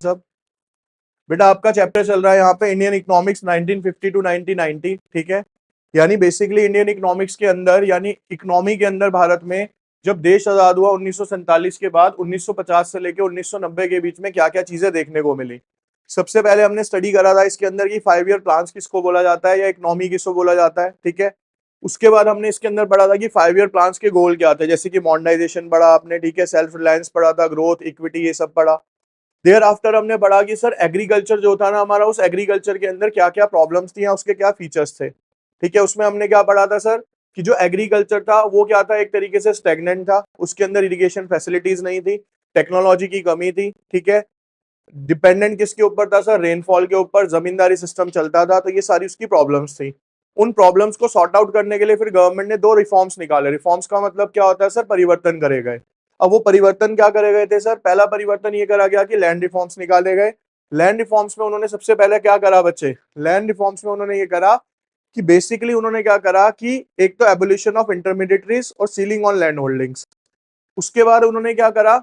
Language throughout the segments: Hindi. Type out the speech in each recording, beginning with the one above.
सब? बेटा आपका चैप्टर चल रहा है यहाँ पे इंडियन इकोनॉमिक्स 1950 टू 1990, ठीक है। यानी बेसिकली इंडियन इकोनॉमिक्स के अंदर, यानी इकोनॉमी के अंदर भारत में जब देश आजाद हुआ 1947 के बाद 1950 से लेकर 1990 के बीच में क्या क्या चीजें देखने को मिली। सबसे पहले हमने स्टडी करा था इसके अंदर की 5 ईयर प्लान किसको बोला जाता है या इकोनॉमी किसको बोला जाता है, ठीक है। उसके बाद हमने इसके अंदर पढ़ा था कि 5 ईयर प्लान के गोल क्या थे, जैसे कि मॉडर्नाइजेशन पढ़ा आपने, ठीक है, सेल्फ रिलायंस पढ़ा था, ग्रोथ, इक्विटी, ये सब पढ़ा। देयर आफ्टर हमने पढ़ा कि सर एग्रीकल्चर जो था ना हमारा, उस एग्रीकल्चर के अंदर क्या क्या प्रॉब्लम्स थी या उसके क्या फीचर्स थे, ठीक है। उसमें हमने क्या पढ़ा था सर कि जो एग्रीकल्चर था वो क्या था, एक तरीके से स्टेगनेंट था, उसके अंदर इरिगेशन फैसिलिटीज नहीं थी, टेक्नोलॉजी की कमी थी, ठीक है। डिपेंडेंट किसके ऊपर था सर, रेनफॉल के ऊपर, जमींदारी सिस्टम चलता था, तो ये सारी उसकी प्रॉब्लम्स थी। उन प्रॉब्लम्स को सॉर्ट आउट करने के लिए फिर गवर्नमेंट ने 2 रिफॉर्म्स निकाले। रिफॉर्म्स का मतलब क्या होता है सर, परिवर्तन करे गए। अब वो परिवर्तन क्या करे गए थे सर, पहला परिवर्तन ये करा गया कि लैंड रिफॉर्म्स निकाले गए। लैंड रिफॉर्म्स में उन्होंने सबसे पहले क्या करा बच्चे, लैंड रिफॉर्म्स में उन्होंने ये करा कि बेसिकली उन्होंने क्या करा कि एक तो एबोलिशन ऑफ इंटरमीडिएटरीज और सीलिंग ऑन लैंड होल्डिंग्स। उसके बाद उन्होंने क्या करा,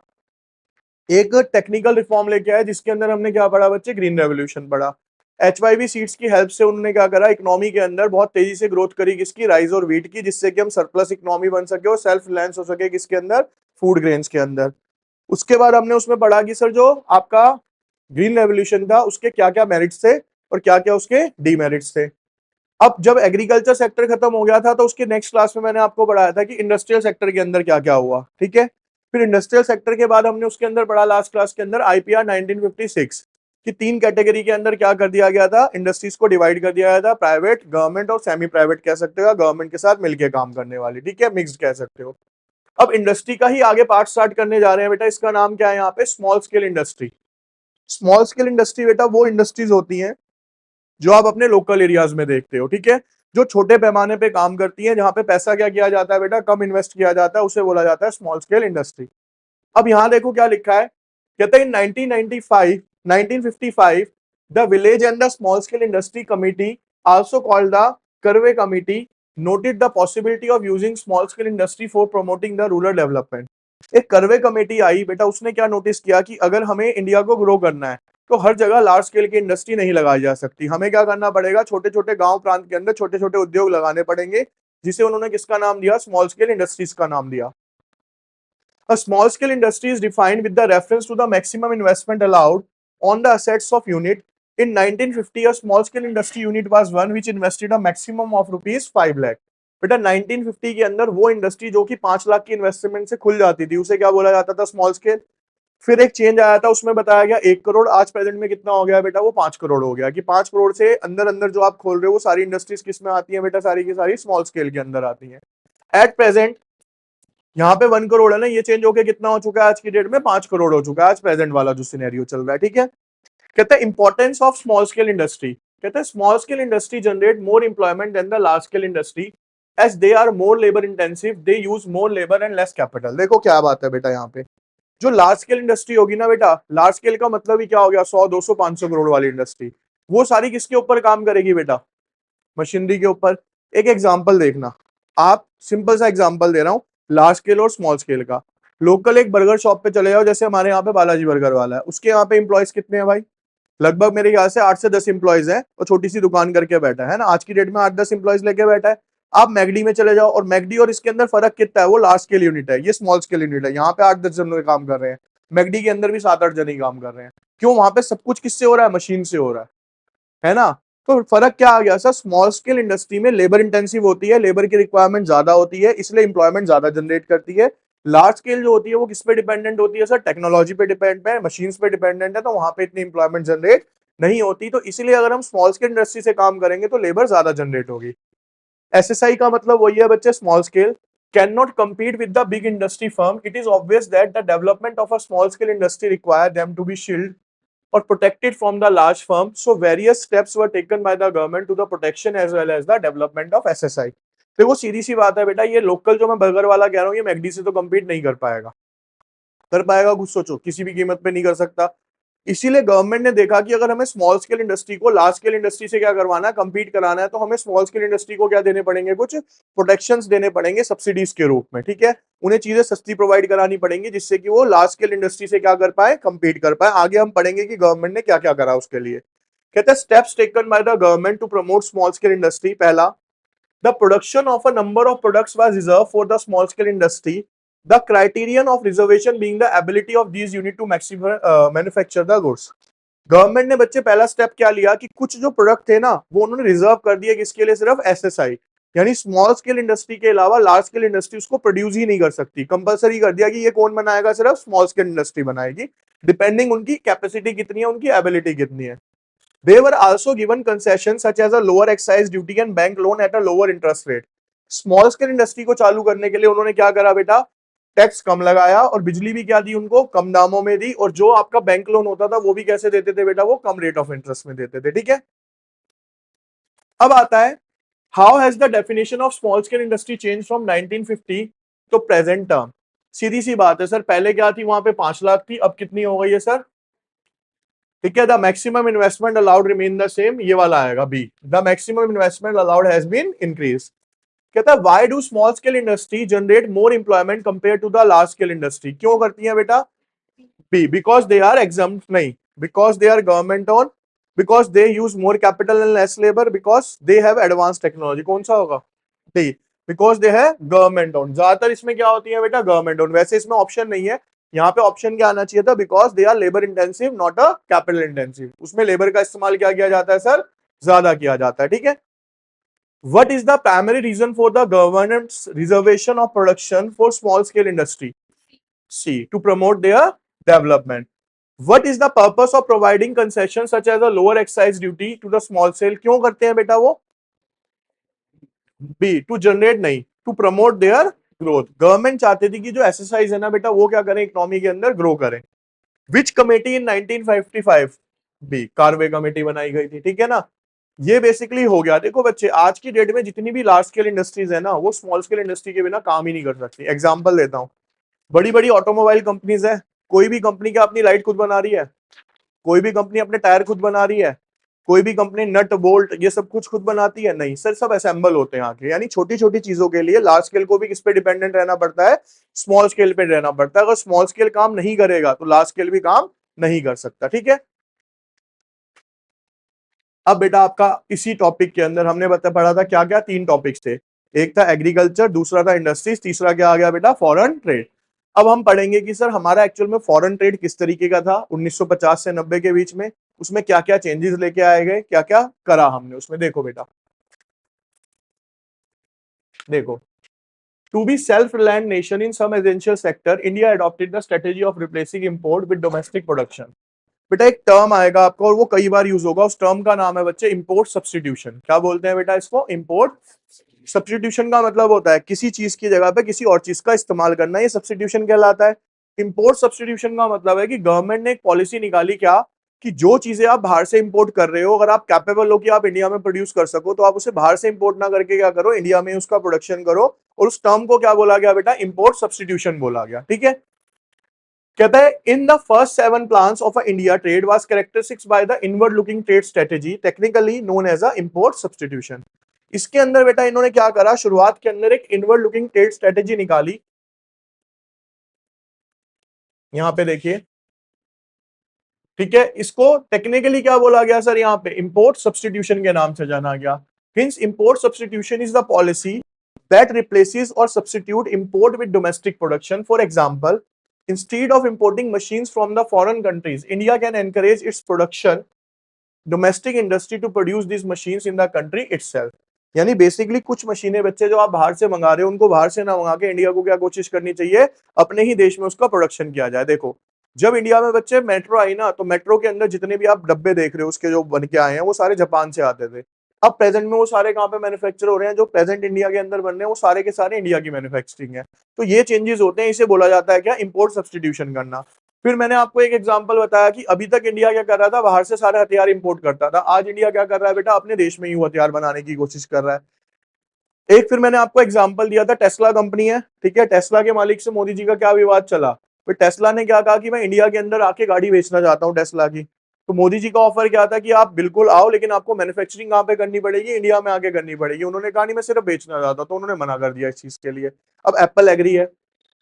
एक टेक्निकल रिफॉर्म लेके आए जिसके अंदर हमने क्या पढ़ा बच्चे, ग्रीन रेवोल्यूशन पढ़ा। HYV सीड्स की हेल्प से उन्होंने क्या करा, इकोनॉमी के अंदर बहुत तेजी से ग्रोथ करी किसकी, राइस और व्हीट की, जिससे कि हम सरप्लस इकोनॉमी बन सके और सेल्फ रिलायंस हो सके किसके अंदर, फूड ग्रेन्स के अंदर। उसके बाद हमने उसमें पढ़ा कि सर जो आपका ग्रीन रेवोल्यूशन था उसके क्या क्या मेरिट्स थे और क्या क्या उसके डीमेरिट्स थे। अब जब एग्रीकल्चर सेक्टर खत्म हो गया था तो उसके नेक्स्ट क्लास में मैंने आपको पढ़ाया था कि इंडस्ट्रियल सेक्टर के अंदर क्या क्या हुआ, ठीक है। फिर इंडस्ट्रियल सेक्टर के बाद हमने उसके अंदर पढ़ा लास्ट क्लास के अंदर IPR 1956 की 3 कैटेगरी के अंदर क्या कर दिया गया था, इंडस्ट्रीज को डिवाइड कर दिया गया था, प्राइवेट, गवर्नमेंट और सेमी प्राइवेट कह सकते हो, गवर्नमेंट के साथ मिलकर काम करने वाली, ठीक है, मिक्स्ड कह सकते हो। अब इंडस्ट्री का ही आगे पार्ट स्टार्ट करने जा रहे हैं बेटा, इसका नाम क्या है यहाँ पे, small scale industry. Small scale industry बेटा वो इंडस्ट्रीज होती हैं जो आप अपने लोकल एरियाज में देखते हो, ठीक है, जो छोटे पैमाने पे काम करती है, जहां पे पैसा क्या किया जाता है बेटा, कम इन्वेस्ट किया जाता है, उसे बोला जाता है स्मॉल स्केल इंडस्ट्री। अब यहां देखो क्या लिखा है, कहते हैं 1995 1955 the village and the small scale industry committee also called the Karve committee noted the possibility of using small scale industry for promoting the rural development. एक करवे कमेटी आई बेटा, उसने क्या नोटिस किया कि अगर हमें इंडिया को ग्रो करना है तो हर जगह लार्ज स्केल की इंडस्ट्री नहीं लगाई जा सकती, हमें क्या करना पड़ेगा, छोटे छोटे गांव प्रांत के अंदर छोटे छोटे उद्योग लगाने पड़ेंगे, जिसे उन्होंने किसका नाम दिया, स्मॉल स्केल इंडस्ट्रीज का नाम दिया। A small scale industry is defined with the reference to the maximum investment allowed on the assets of unit. In 1950, a small scale industry unit was one which invested a maximum of rupees 5 lakh. बेटा 1950 के अंदर वो इंडस्ट्री जो कि 5 लाख की इन्वेस्टमेंट से खुल जाती थी उसे क्या बोला जाता था, स्मॉल स्केल। फिर एक चेंज आया था, उसमें बताया गया 1 करोड़, आज प्रेजेंट में कितना हो गया बेटा, वो 5 करोड़ हो गया, कि 5 करोड़ से अंदर अंदर जो आप खोल रहे हो वो सारी इंडस्ट्रीज किस में आती है बेटा, सारी की सारी स्मॉल स्केल के अंदर आती है। एट प्रेजेंट यहाँ पे 1 करोड़ है ना, ये चेंज होके कितना हो चुका है आज की डेट में, 5 करोड़ हो चुका है, आज प्रेजेंट वाला जो सिनेरियो चल रहा है, ठीक है। कहते हैं importance of small scale industry, कहते हैं small scale industry generate more employment than the large scale industry as they are more labour intensive, they use more labour and less capital. देखो क्या बात है बेटा, यहाँ पे जो लार्ज स्केल इंडस्ट्री होगी ना बेटा, लार्ज स्केल का मतलब ही क्या हो गया, 100 200 500 करोड़ वाली इंडस्ट्री, वो सारी किसके ऊपर काम करेगी बेटा, मशीनरी के ऊपर। एक एग्जांपल देखना, आप सिंपल सा एग्जांपल दे रहा हूँ लार्ज स्केल और स्मॉल स्केल का। लोकल एक बर्गर शॉप पे चले जाओ, जैसे हमारे यहाँ पे बालाजी बर्गर वाला है, उसके यहाँ पे एम्प्लॉयज कितने हैं भाई, लगभग मेरे ख्याल से 8 से 10 एम्प्लॉयज है, और छोटी सी दुकान करके बैठा है ना, आज की डेट में 8-10 एम्प्लॉयज लेके बैठा है। आप मैगडी में चले जाओ, और मैगडी और इसके अंदर फर्क कितना है, वो लार्ज स्केल यूनिट है, ये स्मॉल स्केल यूनिट है, यहाँ पे 8-10 जन काम कर रहे हैं, मैगडी के अंदर भी 7-8 जन ही काम कर रहे हैं। क्यों, वहां पे सब कुछ किससे हो रहा है, मशीन से हो रहा है ना। तो फर्क क्या आ गया सर, स्मॉल स्केल इंडस्ट्री में लेबर इंटेंसिव होती है, लेबर की रिक्वायरमेंट ज्यादा होती है, इसलिए इंप्लॉयमेंट ज्यादा जनरेट करती है। लार्ज स्केल जो होती है वो किस पे डिपेंडेंट होती है सर, टेक्नोलॉजी पे डिपेंडेंट है, मशीन पे डिपेंडेंट है, तो वहां पे इतनी इंप्लॉयमेंट जनरेट नहीं होती। तो इसलिए अगर हम स्मॉल स्केल इंडस्ट्री से काम करेंगे तो लेबर ज्यादा जनरेट होगी। SSI का मतलब वही है बच्चे, small scale can not compete with the big industry firm. It is obvious that the development of a small scale industry require them to be shielded or protected from the large firm. So various steps were taken by the government to the protection as well as the development of SSI. देखो सीधी सी बात है बेटा, ये लोकल जो मैं बर्गर वाला कह रहा हूँ ये मैगडी से तो compete नहीं कर पाएगा, कर पाएगा कुछ सोचो, किसी भी कीमत पे नहीं कर सकता। इसीलिए गवर्नमेंट ने देखा कि अगर हमें स्मॉल स्केल इंडस्ट्री को लार्ज स्केल इंडस्ट्री से क्या करवाना है, कंपीट कराना है, तो हमें स्मॉल स्केल इंडस्ट्री को क्या देने पड़ेंगे, कुछ प्रोटेक्शंस देने पड़ेंगे सब्सिडीज के रूप में, ठीक है। उन्हें चीजें सस्ती प्रोवाइड करानी पड़ेंगी जिससे कि वो लार्ज स्केल इंडस्ट्री से क्या कर पाए, कंपीट कर पाए। आगे हम पढ़ेंगे कि गवर्नमेंट ने क्या क्या करा उसके लिए। कहते हैं steps taken by the government to promote small scale industry. पहला, the production of a number of products was reserved for the small scale industry, the criterion of reservation being the ability of these unit to manufacture the goods। Government ने बच्चे पहला स्टेप क्या लिया कि कुछ जो प्रोडक्ट थे ना वो उन्होंने रिजर्व कर दिए, किसके लिए, सिर्फ एसएसआई, यानी स्मॉल स्केल इंडस्ट्री के अलावा लार्ज स्केल इंडस्ट्री उसको प्रोड्यूस ही नहीं कर सकती। कंपलसरी कर दिया कि ये कौन बनाएगा, सिर्फ स्मॉल स्केल इंडस्ट्री बनाएगी, डिपेंडिंग उनकी कैपेसिटी कितनी है, उनकी एबिलिटी कितनी है। They were also given concessions such as a lower excise duty and bank loan at a lower interest rate। Small scale industry को चालू करने के लिए उन्होंने क्या करा बेटा, टैक्स कम लगाया और बिजली भी क्या दी उनको, कम दामों में दी, और जो आपका बैंक लोन होता था वो भी कैसे देते थे बेटा, वो कम रेट ऑफ इंटरेस्ट में देते थे, ठीक है। अब आता है how has the definition of small scale industry change from 1950 तो प्रेजेंट टर्म। सीधी सी बात है सर, पहले क्या थी, वहां पे 5 लाख थी, अब कितनी हो गई है सर, ठीक है। The maximum investment allowed remain the same, ये वाला आएगा B, the maximum investment allowed has been increase. कहता है why do small scale industry generate more employment compare to the large scale industry, क्यों करती है बेटा, B because they are exam, नहीं, because they are government own, because they use more capital and less labour, because they have advance technology. कौन सा होगा, डी, बिकॉज दे है गवर्नमेंट ओन। ज्यादातर इसमें क्या होती है बेटा, गवर्नमेंट ओन। वैसे इसमें ऑप्शन नहीं है, यहाँ पे ऑप्शन क्या आना चाहिए था, because they are labour intensive not a capital intensive. उसमें लेबर का इस्तेमाल क्या किया जाता है सर, ज्यादा किया जाता है, ठीक है। What is the primary reason for the government's reservation of production for small scale industry? C. To promote their development. What is the purpose of providing concessions such as a lower excise duty to the small scale? क्यों करते हैं बेटा वो, B. To generate, नहीं, to promote their growth। Government चाहती थी कि जो एसएसआई है ना बेटा वो क्या करें, इकोनॉमी के अंदर ग्रो करें। Which committee in 1955? B. Karve committee बनाई गई थी, ठीक है ना। ये बेसिकली हो गया। देखो बच्चे, आज की डेट में जितनी भी लार्ज स्केल इंडस्ट्रीज है ना वो स्मॉल स्केल इंडस्ट्री के बिना काम ही नहीं कर सकती। एग्जांपल देता हूँ, बड़ी बड़ी ऑटोमोबाइल कंपनीज है, कोई भी कंपनी क्या अपनी लाइट खुद बना रही है, कोई भी कंपनी अपने टायर खुद बना रही है, कोई भी कंपनी नट बोल्ट ये सब कुछ खुद बनाती है, नहीं सर, सब असेंबल होते हैं आके। यानी छोटी छोटी चीजों के लिए लार्ज स्केल को भी किस पे डिपेंडेंट रहना पड़ता है, स्मॉल स्केल पे रहना पड़ता है। अगर स्मॉल स्केल काम नहीं करेगा तो लार्ज स्केल भी काम नहीं कर सकता, ठीक है। अब बेटा आपका इसी टॉपिक के अंदर हमने पढ़ा था क्या क्या, 3 टॉपिक्स थे। एक था एग्रीकल्चर, दूसरा था इंडस्ट्रीज, तीसरा क्या आ गया बेटा, फॉरेन ट्रेड। अब हम पढ़ेंगे कि सर हमारा एक्चुअल में फॉरेन ट्रेड किस तरीके का था 1950 से 90 के बीच में, उसमें क्या क्या चेंजेस लेके आए गए, क्या क्या करा हमने उसमें। देखो बेटा, देखो, to be self reliant nation in some essential sector, India adopted the strategy of replacing import with domestic production. बेटा एक टर्म आएगा आपको और वो कई बार यूज होगा, उस टर्म का नाम है बच्चे इंपोर्ट सब्स्टिट्यूशन। क्या बोलते हैं बेटा इसको, इंपोर्ट सब्स्टिट्यूशन। का मतलब होता है किसी चीज की जगह पे किसी और चीज का इस्तेमाल करना, ये सब्स्टिट्यूशन कहलाता है। इंपोर्ट सब्स्टिट्यूशन का मतलब है कि गवर्नमेंट ने एक पॉलिसी निकाली क्या, कि जो चीजें आप बाहर से इंपोर्ट कर रहे हो, अगर आप कैपेबल हो कि आप इंडिया में प्रोड्यूस कर सको तो आप उसे बाहर से इंपोर्ट ना करके क्या करो, इंडिया में उसका प्रोडक्शन करो। और उस टर्म को क्या बोला गया बेटा, इंपोर्ट सब्स्टिट्यूशन बोला गया, ठीक है। कहता है in the first 7 plans of India trade was characteristics by the inward looking trade strategy technically known as a import substitution. इसके अंदर बेटा इन्होंने क्या करा, शुरुआत के अंदर एक इनवर्ड लुकिंग ट्रेड स्ट्रेटेजी निकाली। यहां पे देखिए, ठीक है, इसको टेक्निकली क्या बोला गया सर, यहाँ पे इंपोर्ट सब्स्टिट्यूशन के नाम से जाना गया। Hints import substitution is the policy that replaces or substitute import with domestic production. For example, instead of importing machines from the foreign countries, India can encourage its production domestic industry to produce these machines in the country itself। यानी बेसिकली कुछ मशीनें बच्चे जो आप बाहर से मंगा रहे हो उनको बाहर से ना मंगा के इंडिया को क्या कोशिश करनी चाहिए, अपने ही देश में उसका प्रोडक्शन किया जाए। देखो जब इंडिया में बच्चे मेट्रो आई ना, तो मेट्रो के अंदर जितने भी आप डब्बे देख रहे हो उसके जो बन के आए हैं वो सारे जापान से आते थे। अब प्रेजेंट में वो सारे कहाँ पे मैन्युफैक्चर हो रहे हैं, जो प्रेजेंट इंडिया के अंदर बन रहे हैं वो सारे के सारे इंडिया की मैन्युफैक्चरिंग है। तो ये चेंजेस होते हैं, इसे बोला जाता है क्या, इंपोर्ट सब्स्टिट्यूशन करना। फिर मैंने आपको एक एग्जांपल बताया कि अभी तक इंडिया क्या कर रहा था, बाहर से सारे हथियार इंपोर्ट करता था। आज इंडिया क्या कर रहा है बेटा, अपने देश में ही वो हथियार बनाने की कोशिश कर रहा है। एक फिर मैंने आपको एग्जांपल दिया था, टेस्ला कंपनी है, ठीक है, टेस्ला के मालिक से मोदी जी का क्या विवाद चला, फिर टेस्ला ने क्या कहा कि मैं इंडिया के अंदर आके गाड़ी बेचना चाहता हूँ टेस्ला की। तो मोदी जी का ऑफर क्या था कि आप बिल्कुल आओ, लेकिन आपको मैन्युफैक्चरिंग कहाँ पे करनी पड़ेगी, इंडिया में आके करनी पड़ेगी। उन्होंने कहा नहीं मैं सिर्फ बेचना चाहता, तो उन्होंने मना कर दिया इस चीज के लिए। अब एप्पल एग्री है,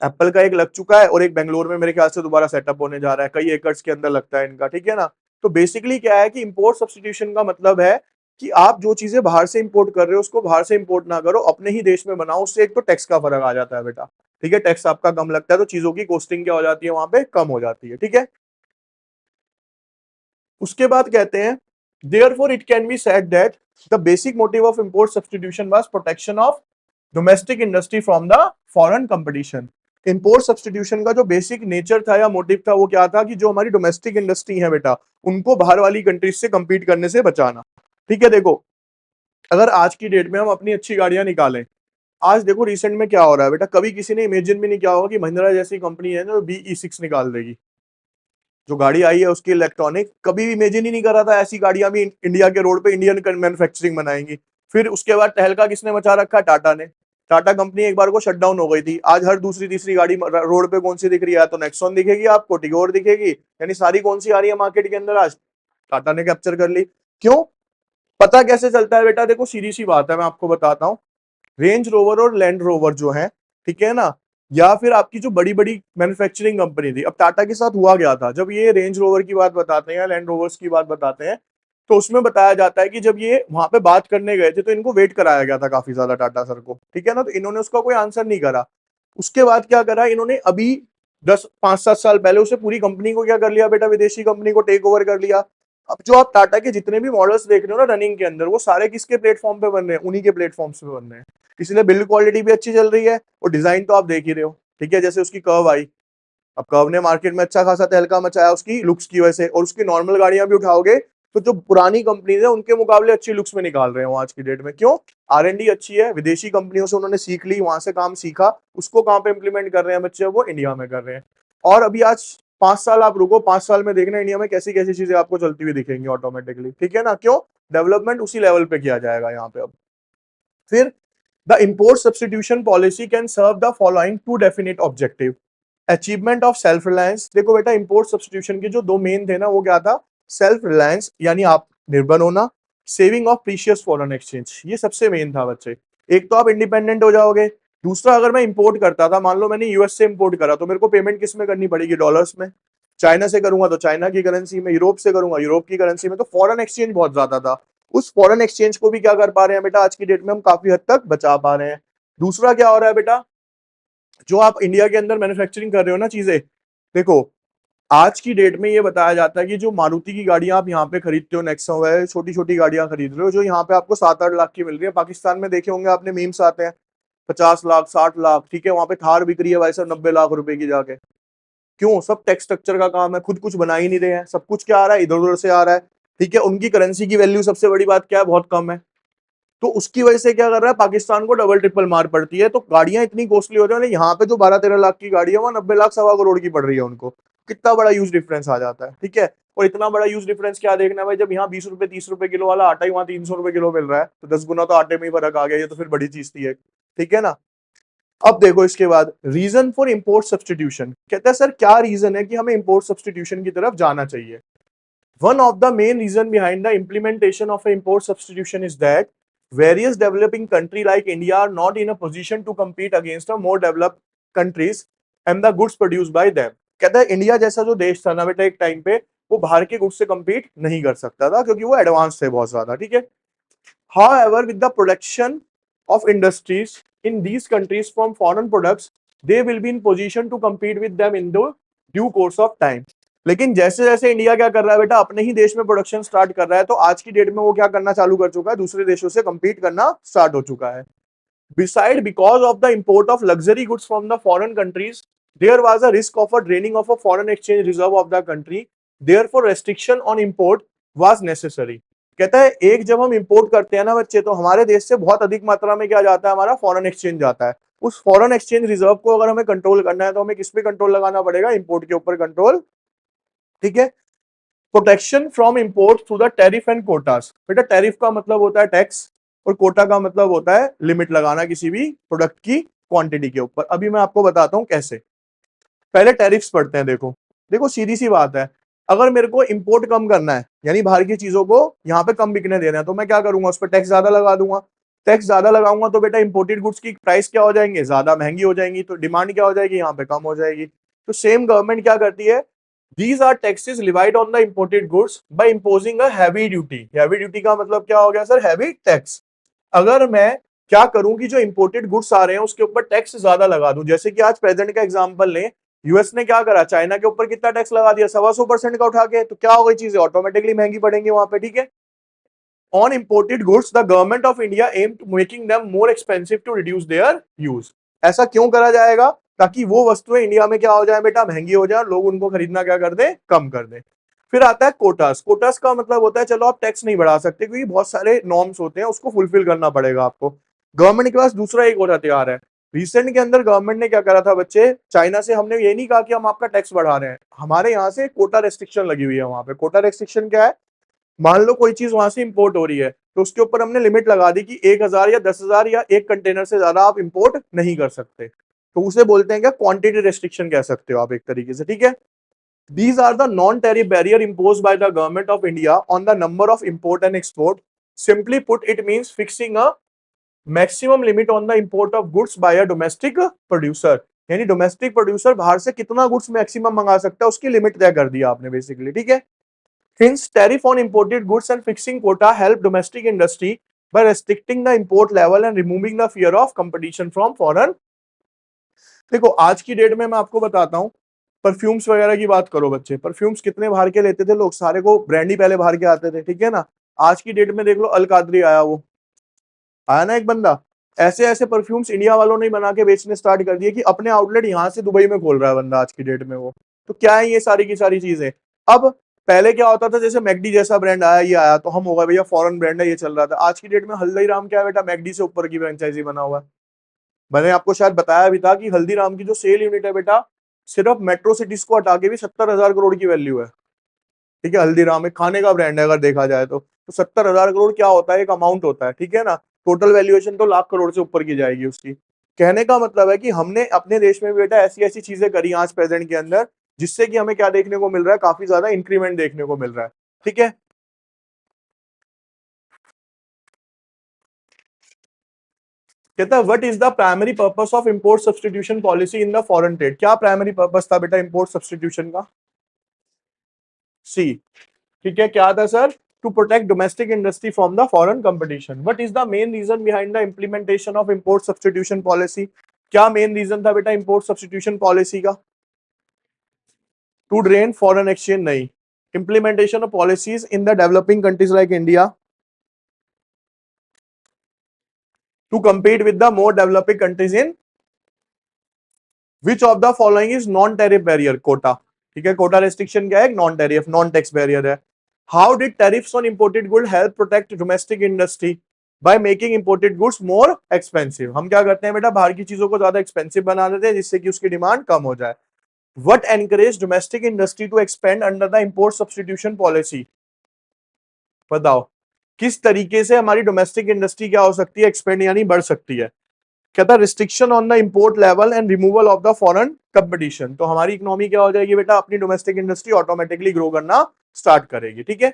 एप्पल का एक लग चुका है और एक बेंगलोर में मेरे ख्याल से दोबारा सेटअप होने जा रहा है, कई एकर्स के अंदर लगता है इनका, ठीक है ना। तो बेसिकली क्या है कि इंपोर्ट सब्स्टिट्यूशन का मतलब है कि आप जो चीजें बाहर से इंपोर्ट कर रहे हो उसको बाहर से इंपोर्ट ना करो, अपने ही देश में बनाओ। उससे एक तो टैक्स का फर्क आ जाता है बेटा, ठीक है, टैक्स आपका कम लगता है, तो चीजों की कॉस्टिंग क्या हो जाती है वहां पे, कम हो जाती है, ठीक है। उसके बाद कहते हैं therefore it can be said that the basic motive of import substitution was protection of domestic industry from the foreign competition। Import substitution का जो बेसिक नेचर था या मोटिव था वो क्या था कि जो हमारी डोमेस्टिक इंडस्ट्री है बेटा, उनको बाहर वाली कंट्रीज से compete करने से बचाना। ठीक है, देखो अगर आज की डेट में हम अपनी अच्छी गाड़ियां निकालें, आज देखो रिसेंट में क्या हो रहा है बेटा, कभी किसी ने इमेजिन भी नहीं किया होगा कि महिंद्रा जैसी कंपनी है ना BE6 निकाल देगी। जो गाड़ी आई है उसकी इलेक्ट्रॉनिक, कभी इमेजिन ही नहीं कर रहा था ऐसी गाड़ियां भी इंडिया के रोड पे इंडियन मैन्युफैक्चरिंग बनाएंगी। फिर उसके बाद तहलका किसने मचा रखा, टाटा ने। टाटा कंपनी एक बार को शट डाउन हो गई थी, आज हर दूसरी तीसरी गाड़ी रोड पे कौन सी दिख रही है, तो नेक्सॉन दिखेगी आपको, टिगोर दिखेगी, यानी सारी कौन सी आ रही है मार्केट के अंदर आज, टाटा ने कैप्चर कर ली। क्यों, पता कैसे चलता है बेटा, देखो सीधी सी बात है, मैं आपको बताता हूँ। रेंज रोवर और लैंड रोवर जो है, ठीक है ना, या फिर आपकी जो बड़ी बड़ी मैन्युफैक्चरिंग कंपनी थी, अब टाटा के साथ हुआ गया था, जब ये रेंज रोवर की बात बताते हैं या लैंड रोवर्स की बात बताते हैं, तो उसमें बताया जाता है कि जब ये वहां पे बात करने गए थे तो इनको वेट कराया गया था काफी ज्यादा टाटा सर को, ठीक है ना, तो इन्होंने उसका कोई आंसर नहीं करा। उसके बाद क्या करा इन्होंने, अभी 10 5 7 साल पहले उसे पूरी कंपनी को क्या कर लिया बेटा, विदेशी कंपनी को टेक ओवर कर लिया। अब जो आप टाटा के जितने भी मॉडल्स देख रहे हो ना रनिंग के अंदर, वो सारे किसके प्लेटफॉर्म पे बन रहे हैं, उन्हीं के प्लेटफॉर्म्स पे बन रहे हैं। इसलिए बिल्ड क्वालिटी भी अच्छी चल रही है और डिजाइन तो आप देख ही रहे हो, ठीक है, जैसे उसकी कर्व आई, अब कर्व ने मार्केट में अच्छा खासा तहलका मचाया उसकी लुक्स की वजह से, और उसकी नॉर्मल गाड़ियां भी उठाओगे तो जो पुरानी कंपनी है उनके मुकाबले अच्छी लुक्स में निकाल रहे हो आज की डेट में। क्यों, R&D अच्छी है, विदेशी कंपनियों से उन्होंने सीख ली, वहां से काम सीखा, उसको कहां पे इंप्लीमेंट कर रहे हैं बच्चे, वो इंडिया में कर रहे हैं। और अभी आज 5 साल आप रुको, 5 साल में देखना इंडिया में कैसी कैसी चीजें आपको चलती हुई दिखेंगी ऑटोमेटिकली, ठीक है ना। क्यों, डेवलपमेंट उसी लेवल पे किया जाएगा यहाँ पे। अब फिर the import substitution policy can serve the following two definite objective. Achievement of self reliance, देखो बेटा इंपोर्ट सब्स्टिट्यूशन के जो दो मेन थे ना वो क्या था, सेल्फ रिलायंस यानी आप निर्भर होना, saving of precious foreign exchange, ये सबसे मेन था बच्चे। एक तो आप इंडिपेंडेंट हो जाओगे, दूसरा अगर मैं इंपोर्ट करता था, मान लो मैंने यूएस से इंपोर्ट करा, तो मेरे को पेमेंट किस में करनी पड़ेगी, डॉलर्स में। चाइना से करूंगा तो चाइना की करेंसी में, यूरोप से करूंगा यूरोप की करेंसी में, तो फॉरेन एक्सचेंज बहुत ज्यादा था। उस फॉरेन एक्सचेंज को भी क्या कर पा रहे हैं बेटा, आज की डेट में हम काफी हद तक बचा पा रहे हैं। दूसरा क्या हो रहा है बेटा, जो आप इंडिया के अंदर मैन्युफैक्चरिंग कर रहे हो ना चीजें, देखो आज की डेट में ये बताया जाता है कि जो मारुति की गाड़ियां आप यहाँ पे खरीदते हो, नेक्सा है, छोटी छोटी गाड़ियां खरीद रहे हो जो यहाँ पे आपको 7 8 लाख की मिल रही है, पाकिस्तान में देखे होंगे आपने, मीम्स आते हैं 50 लाख 60 लाख, ठीक है, वहां पे थार बिक रही है भाई साहब 90 लाख रुपए की जाके। क्यों, सब टैक्स स्ट्रक्चर का काम है, खुद कुछ बना ही नहीं रहे हैं, सब कुछ क्या आ रहा है, इधर उधर से आ रहा है, ठीक है। उनकी करेंसी की वैल्यू सबसे बड़ी बात क्या है, बहुत कम है, तो उसकी वजह से क्या कर रहा है, पाकिस्तान को डबल ट्रिपल मार पड़ती है, तो गाड़ियां इतनी कॉस्टली हो रही है। यहाँ पे जो 12 13 लाख की गाड़ी है वहां 90 लाख 1.25 करोड़ की पड़ रही है उनको, कितना बड़ा यूज डिफरेंस आ जाता है, ठीक है। और इतना बड़ा यूज डिफरेंस क्या देखना है भाई, जब यहाँ 20 रुपए 30 रुपए किलो वाला आटा ही वहां 300 रुपए किलो मिल रहा है, तो 10 गुना तो आटे में ही फर्क आ गया, ये तो फिर बड़ी चीज थी एक, ठीक है ना। अब देखो इसके बाद रीजन फॉर इंपोर्ट सब्स्टिट्यूशन, कहता है सर क्या रीजन है कि हमें इंपोर्ट सब्स्टिट्यूशन की तरफ जाना चाहिए। One of the main reason behind the implementation of an import substitution is that various developing countries like India are not in a position to compete against the more developed countries and the goods produced by them। कहता है इंडिया जैसा जो देश था ना बेटा एक टाइम पे, वो बाहर के गुड्स से compete नहीं कर सकता था क्योंकि वो एडवांस थे बहुत ज्यादा, ठीक है। However, with the production of industries in these countries from foreign products, they will be in position to compete with them in the due course of time। लेकिन जैसे जैसे इंडिया क्या कर रहा है बेटा, अपने ही देश में प्रोडक्शन स्टार्ट कर रहा है, तो आज की डेट में वो क्या करना चालू कर चुका है, दूसरे देशों से compete करना स्टार्ट हो चुका है। Beside, because of the import of luxury goods from the foreign countries, there was a risk of a draining of a foreign exchange reserve of the country। Therefore, restriction on import was necessary। कहता है एक जब हम इंपोर्ट करते हैं ना बच्चे, तो हमारे देश से बहुत अधिक मात्रा में क्या जाता है, हमारा फॉरेन एक्सचेंज जाता है। उस फॉरेन एक्सचेंज रिजर्व को अगर हमें कंट्रोल करना है तो हमें किस पे कंट्रोल लगाना पड़ेगा, इंपोर्ट के ऊपर कंट्रोल, ठीक है। Protection from import through the tariff and quotas, बेटा टैरिफ का मतलब होता है टैक्स और कोटा का मतलब होता है लिमिट लगाना किसी भी प्रोडक्ट की क्वांटिटी के ऊपर। अभी मैं आपको बताता हूं कैसे। पहले टैरिफ्स पढ़ते हैं। देखो देखो सीधी सी बात है, अगर मेरे को इंपोर्ट कम करना है यानी बाहर की चीजों को यहाँ पे कम बिकने देना है, तो मैं क्या करूंगा, उस पर टैक्स ज्यादा लगा दूंगा। टैक्स ज्यादा लगाऊंगा तो बेटा इंपोर्टेड गुड्स की प्राइस क्या हो जाएंगे, ज्यादा महंगी हो जाएंगी, तो डिमांड क्या हो जाएगी, यहाँ पे कम हो जाएगी। तो सेम गवर्नमेंट क्या करती है, these are taxes levied on the imported goods by imposing a heavy duty. Heavy duty का मतलब क्या हो गया सर, हैवी टैक्स। अगर मैं क्या करूं कि जो इंपोर्टेड गुड्स आ रहे हैं उसके ऊपर टैक्स ज्यादा लगा दूं, जैसे कि आज प्रेजेंट का एग्जांपल लें, यूएस ने क्या करा, चाइना के ऊपर कितना टैक्स लगा दिया, 125% का उठा के, तो क्या हो गई, चीजें ऑटोमेटिकली महंगी पड़ेंगी वहां पे, ठीक है। On imported goods the government of India aim to making them more expensive to reduce their use. ऐसा क्यों करा जाएगा, ताकि वो वस्तुएं इंडिया में क्या हो जाए बेटा, महंगी हो जाए, लोग उनको खरीदना क्या कर दे, कम कर दे। फिर आता है कोटास। कोटास का मतलब होता है, चलो आप टैक्स नहीं बढ़ा सकते क्योंकि बहुत सारे नॉर्म्स होते हैं, उसको फुलफिल करना पड़ेगा आपको। गवर्नमेंट के पास दूसरा एक और हथियार है। रिसेंट के अंदर गवर्नमेंट ने क्या करा था बच्चे, चाइना से हमने ये नहीं कहा कि हम आपका टैक्स बढ़ा रहे हैं, हमारे यहाँ से कोटा रेस्ट्रिक्शन लगी हुई है। वहां पे कोटा रेस्ट्रिक्शन क्या है, मान लो कोई चीज वहां से इंपोर्ट हो रही है, तो उसके ऊपर हमने लिमिट लगा दी कि 1000 या 10,000 या एक कंटेनर से ज्यादा आप इंपोर्ट नहीं कर सकते, तो उसे बोलते हैं क्या, क्वांटिटी रेस्ट्रिक्शन कह सकते हो आप एक तरीके से, ठीक है। These are the non-tariff barrier imposed by the government of India on the number of import and export. Simply put, it means fixing a maximum limit on the import of goods by a domestic producer. यानी डोमेस्टिक प्रोड्यूसर बाहर से कितना गुड्स मैक्सिमम मंगा सकता है, उसकी लिमिट तय कर दिया आपने बेसिकली, ठीक है। Hence, tariff on imported goods and fixing quota help domestic industry by restricting the import level and removing the fear of competition from foreign। देखो आज की डेट में मैं आपको बताता हूँ, परफ्यूम्स वगैरह की बात करो बच्चे, परफ्यूम्स कितने बाहर के लेते थे लोग, सारे को ब्रांडी पहले बाहर के आते थे, ठीक है ना। आज की डेट में देख लो, अल कादरी आया, वो आया ना एक बंदा, ऐसे ऐसे परफ्यूम्स इंडिया वालों ने बना के बेचने स्टार्ट कर दिए कि अपने आउटलेट यहाँ से दुबई में खोल रहा है बंदा आज की डेट में वो। तो क्या है ये सारी की सारी चीजें। अब पहले क्या होता था, जैसे मैकडी जैसा ब्रांड आया, ये आया तो हम होगा भैया फॉरेन ब्रांड है, ये चल रहा था। आज की डेट में हल्दीराम क्या है बेटा, मैकडी से ऊपर की फ्रेंचाइजी बना हुआ है। मैंने आपको शायद बताया भी था कि हल्दीराम की जो सेल यूनिट है बेटा, सिर्फ मेट्रो सिटीज को हटा के भी 70,000 करोड़ की वैल्यू है, ठीक है। हल्दीराम एक खाने का ब्रांड है अगर देखा जाए तो 70,000 करोड़ क्या होता है, एक अमाउंट होता है, ठीक है ना। टोटल वैल्यूएशन तो लाख करोड़ से ऊपर की जाएगी उसकी। कहने का मतलब है कि हमने अपने देश में भी बेटा ऐसी ऐसी चीजें करी आज प्रेजेंट के अंदर, जिससे कि हमें क्या देखने को मिल रहा है, काफी ज्यादा इंक्रीमेंट देखने को मिल रहा है, ठीक है। कहता है what is the primary purpose of import substitution policy in the foreign trade. क्या प्राइमरी पर्पस था बेटा इंपोर्ट सब्सटीट्यूशन का, सी, ठीक है, क्या था sir, to protect domestic industry from the foreign competition. What is the main reason behind the implementation of import substitution policy. क्या मेन रीजन था बेटा इंपोर्ट सब्सटीट्यूशन पॉलिसी का, टू ड्रेन फॉरेन एक्सचेंज नहीं, implementation of policies in the developing countries like India to compete with the more developing countries in which of the following is non tariff barrier, quota, ठीक है। कोटा रेस्ट्रिक्शन क्या है, non tariff non tax barrier है। How did tariffs on imported good help protect domestic industry, by making imported goods more expensive. हम क्या करते हैं बेटा, बाहर की चीजों को ज्यादा एक्सपेंसिव बना देते हैं जिससे कि उसकी डिमांड कम हो जाए। What encourage domestic industry to expand under the import substitution policy, बताओ किस तरीके से हमारी डोमेस्टिक इंडस्ट्री क्या हो सकती है, एक्सपेंड यानी बढ़ सकती है। कहता है restriction on the import level and removal of the foreign competition. तो हमारी इकोनॉमी क्या हो जाएगी बेटा, अपनी डोमेस्टिक इंडस्ट्री ऑटोमेटिकली ग्रो करना स्टार्ट करेगी, ठीक है।